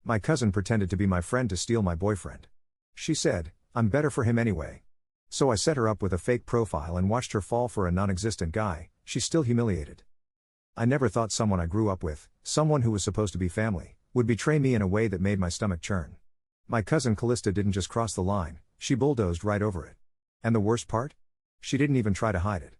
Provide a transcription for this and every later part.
My cousin pretended to be my friend to steal my boyfriend. She said, I'm better for him anyway. So I set her up with a fake profile and watched her fall for a non-existent guy. She's still humiliated. I never thought someone I grew up with, someone who was supposed to be family, would betray me in a way that made my stomach churn. My cousin Callista didn't just cross the line, she bulldozed right over it. And the worst part? She didn't even try to hide it.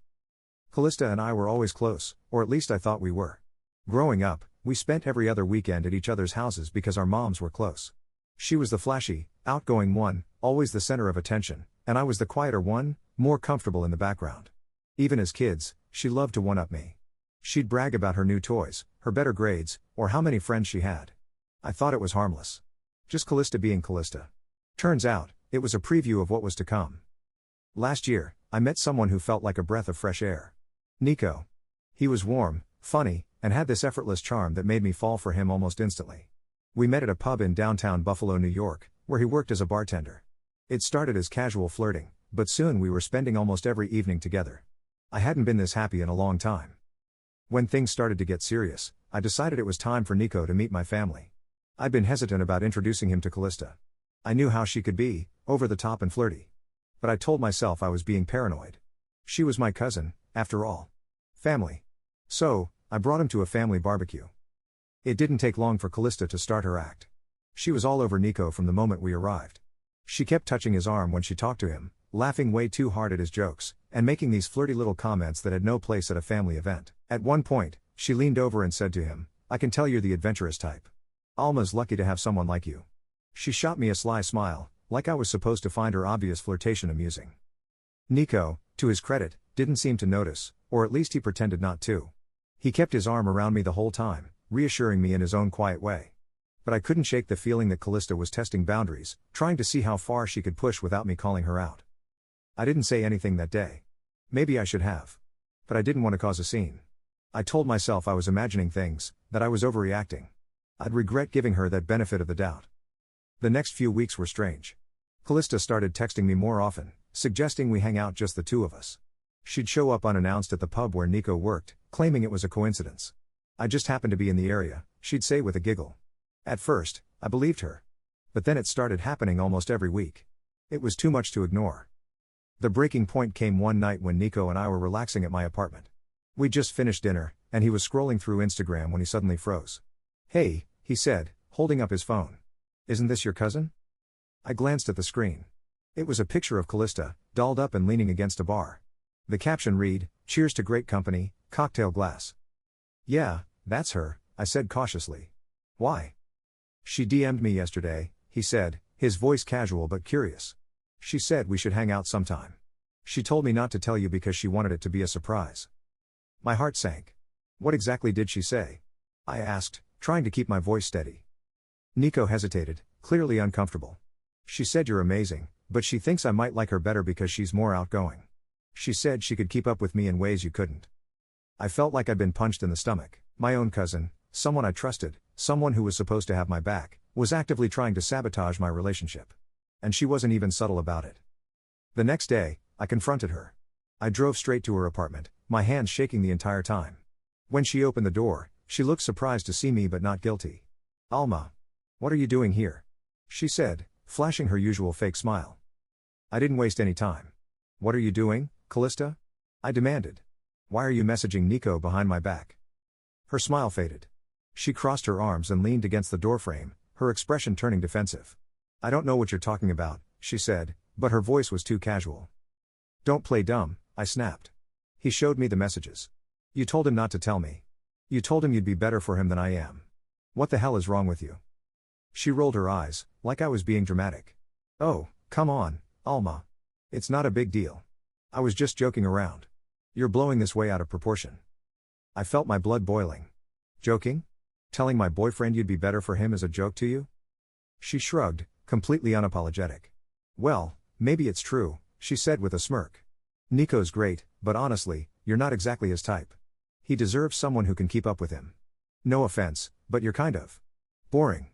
Callista and I were always close, or at least I thought we were. Growing up, we spent every other weekend at each other's houses because our moms were close. She was the flashy, outgoing one, always the center of attention, and I was the quieter one, more comfortable in the background. Even as kids, she loved to one-up me. She'd brag about her new toys, her better grades, or how many friends she had. I thought it was harmless. Just Callista being Callista. Turns out, it was a preview of what was to come. Last year, I met someone who felt like a breath of fresh air. Nico. He was warm, funny, and had this effortless charm that made me fall for him almost instantly. We met at a pub in downtown Buffalo, New York, where he worked as a bartender. It started as casual flirting, but soon we were spending almost every evening together. I hadn't been this happy in a long time. When things started to get serious, I decided it was time for Nico to meet my family. I'd been hesitant about introducing him to Callista. I knew how she could be, over the top and flirty. But I told myself I was being paranoid. She was my cousin, after all. Family. So, I brought him to a family barbecue. It didn't take long for Callista to start her act. She was all over Nico from the moment we arrived. She kept touching his arm when she talked to him, laughing way too hard at his jokes, and making these flirty little comments that had no place at a family event. At one point, she leaned over and said to him, I can tell you're the adventurous type. Alma's lucky to have someone like you. She shot me a sly smile, like I was supposed to find her obvious flirtation amusing. Nico, to his credit, didn't seem to notice, or at least he pretended not to. He kept his arm around me the whole time, reassuring me in his own quiet way. But I couldn't shake the feeling that Callista was testing boundaries, trying to see how far she could push without me calling her out. I didn't say anything that day. Maybe I should have. But I didn't want to cause a scene. I told myself I was imagining things, that I was overreacting. I'd regret giving her that benefit of the doubt. The next few weeks were strange. Callista started texting me more often, suggesting we hang out just the two of us. She'd show up unannounced at the pub where Nico worked, claiming it was a coincidence. I just happened to be in the area, she'd say with a giggle. At first, I believed her. But then it started happening almost every week. It was too much to ignore. The breaking point came one night when Nico and I were relaxing at my apartment. We'd just finished dinner, and he was scrolling through Instagram when he suddenly froze. Hey, he said, holding up his phone. Isn't this your cousin? I glanced at the screen. It was a picture of Callista, dolled up and leaning against a bar. The caption read, Cheers to great company, cocktail glass. Yeah, that's her, I said cautiously. Why? She DM'd me yesterday, he said, his voice casual but curious. She said we should hang out sometime. She told me not to tell you because she wanted it to be a surprise. My heart sank. What exactly did she say? I asked, trying to keep my voice steady. Nico hesitated, clearly uncomfortable. She said you're amazing, but she thinks I might like her better because she's more outgoing. She said she could keep up with me in ways you couldn't. I felt like I'd been punched in the stomach. My own cousin, someone I trusted, someone who was supposed to have my back, was actively trying to sabotage my relationship. And she wasn't even subtle about it. The next day, I confronted her. I drove straight to her apartment, my hands shaking the entire time. When she opened the door, she looked surprised to see me but not guilty. Alma. What are you doing here? She said, flashing her usual fake smile. I didn't waste any time. What are you doing, Callista? I demanded. Why are you messaging Nico behind my back? Her smile faded. She crossed her arms and leaned against the doorframe, her expression turning defensive. I don't know what you're talking about, she said, but her voice was too casual. Don't play dumb, I snapped. He showed me the messages. You told him not to tell me. You told him you'd be better for him than I am. What the hell is wrong with you? She rolled her eyes, like I was being dramatic. Oh, come on, Alma. It's not a big deal. I was just joking around. You're blowing this way out of proportion. I felt my blood boiling. Joking? Telling my boyfriend you'd be better for him is a joke to you? She shrugged, completely unapologetic. Well, maybe it's true, she said with a smirk. Nico's great, but honestly, you're not exactly his type. He deserves someone who can keep up with him. No offense, but you're kind of boring.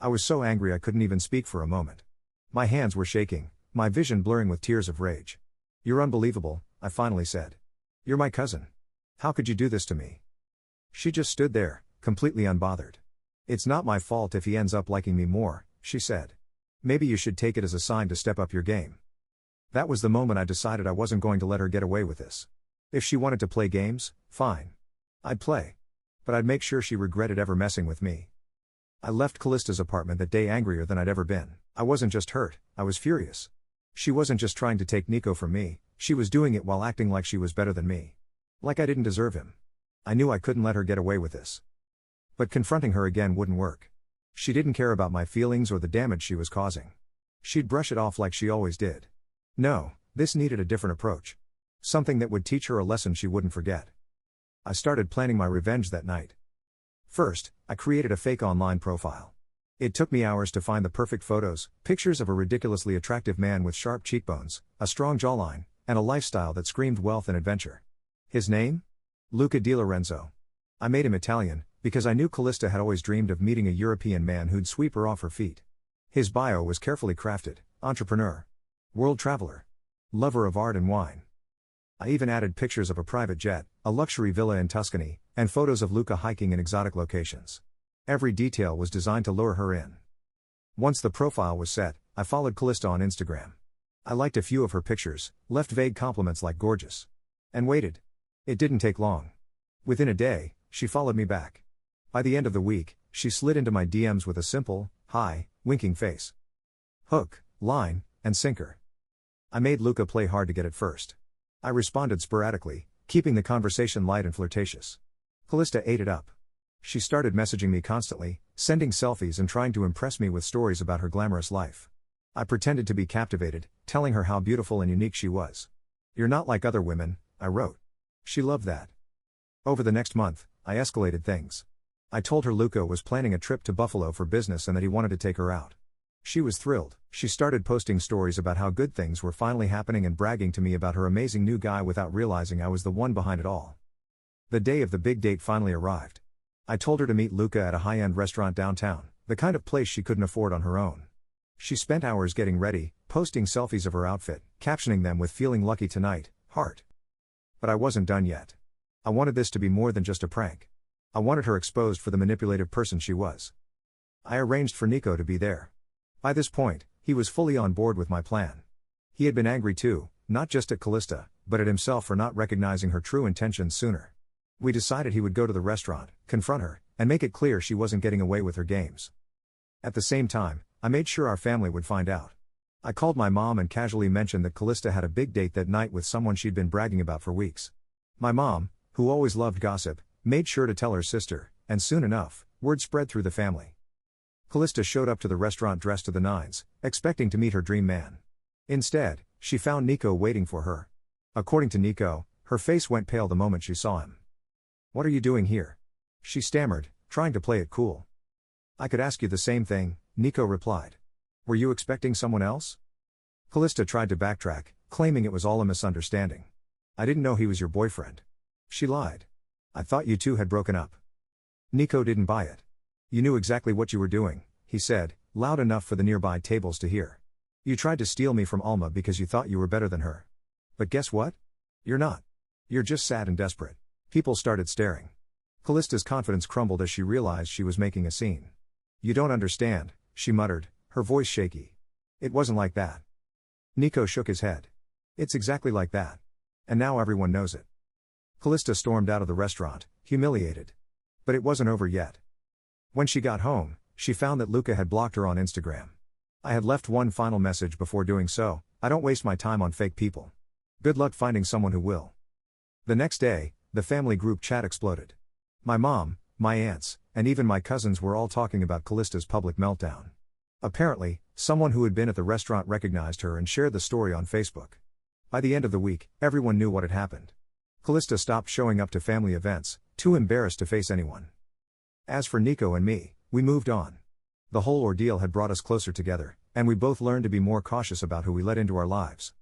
I was so angry I couldn't even speak for a moment. My hands were shaking, my vision blurring with tears of rage. You're unbelievable, I finally said. You're my cousin. How could you do this to me? She just stood there, completely unbothered. "It's not my fault if he ends up liking me more," she said. "Maybe you should take it as a sign to step up your game." That was the moment I decided I wasn't going to let her get away with this. If she wanted to play games, fine. I'd play. But I'd make sure she regretted ever messing with me. I left Callista's apartment that day angrier than I'd ever been. I wasn't just hurt, I was furious. She wasn't just trying to take Nico from me, she was doing it while acting like she was better than me. Like I didn't deserve him. I knew I couldn't let her get away with this. But confronting her again wouldn't work. She didn't care about my feelings or the damage she was causing. She'd brush it off like she always did. No, this needed a different approach. Something that would teach her a lesson she wouldn't forget. I started planning my revenge that night. First, I created a fake online profile. It took me hours to find the perfect photos, pictures of a ridiculously attractive man with sharp cheekbones, a strong jawline, and a lifestyle that screamed wealth and adventure. His name? Luca Di Lorenzo. I made him Italian, because I knew Callista had always dreamed of meeting a European man who'd sweep her off her feet. His bio was carefully crafted: entrepreneur, world traveler, lover of art and wine. I even added pictures of a private jet, a luxury villa in Tuscany, and photos of Luca hiking in exotic locations. Every detail was designed to lure her in. Once the profile was set, I followed Callista on Instagram. I liked a few of her pictures, left vague compliments like gorgeous, and waited. It didn't take long. Within a day, she followed me back. By the end of the week, she slid into my DMs with a simple, hi, winking face. Hook, line, and sinker. I made Luca play hard to get at first. I responded sporadically, keeping the conversation light and flirtatious. Callista ate it up. She started messaging me constantly, sending selfies and trying to impress me with stories about her glamorous life. I pretended to be captivated, telling her how beautiful and unique she was. "You're not like other women," I wrote. She loved that. Over the next month, I escalated things. I told her Luca was planning a trip to Buffalo for business and that he wanted to take her out. She was thrilled. She started posting stories about how good things were finally happening and bragging to me about her amazing new guy without realizing I was the one behind it all. The day of the big date finally arrived. I told her to meet Luca at a high-end restaurant downtown, the kind of place she couldn't afford on her own. She spent hours getting ready, posting selfies of her outfit, captioning them with "feeling lucky tonight, heart." But I wasn't done yet. I wanted this to be more than just a prank. I wanted her exposed for the manipulative person she was. I arranged for Nico to be there. By this point, he was fully on board with my plan. He had been angry too, not just at Callista, but at himself for not recognizing her true intentions sooner. We decided he would go to the restaurant, confront her, and make it clear she wasn't getting away with her games. At the same time, I made sure our family would find out. I called my mom and casually mentioned that Callista had a big date that night with someone she'd been bragging about for weeks. My mom, who always loved gossip, made sure to tell her sister, and soon enough, word spread through the family. Callista showed up to the restaurant dressed to the nines, expecting to meet her dream man. Instead, she found Nico waiting for her. According to Nico, her face went pale the moment she saw him. "What are you doing here?" she stammered, trying to play it cool. "I could ask you the same thing," Nico replied. "Were you expecting someone else?" Callista tried to backtrack, claiming it was all a misunderstanding. "I didn't know he was your boyfriend." She lied. "I thought you two had broken up." Nico didn't buy it. "You knew exactly what you were doing," he said, loud enough for the nearby tables to hear. "You tried to steal me from Alma because you thought you were better than her. But guess what? You're not. You're just sad and desperate." People started staring. Callista's confidence crumbled as she realized she was making a scene. "You don't understand," she muttered, her voice shaky. "It wasn't like that." Nico shook his head. "It's exactly like that. And now everyone knows it." Callista stormed out of the restaurant, humiliated. But it wasn't over yet. When she got home, she found that Luca had blocked her on Instagram. I had left one final message before doing so: "I don't waste my time on fake people. Good luck finding someone who will." The next day, the family group chat exploded. My mom, my aunts, and even my cousins were all talking about Callista's public meltdown. Apparently, someone who had been at the restaurant recognized her and shared the story on Facebook. By the end of the week, everyone knew what had happened. Callista stopped showing up to family events, too embarrassed to face anyone. As for Nico and me, we moved on. The whole ordeal had brought us closer together, and we both learned to be more cautious about who we let into our lives.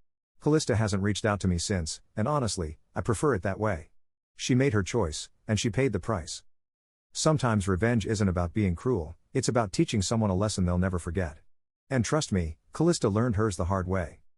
Callista hasn't reached out to me since, and honestly, I prefer it that way. She made her choice, and she paid the price. Sometimes revenge isn't about being cruel, it's about teaching someone a lesson they'll never forget. And trust me, Callista learned hers the hard way.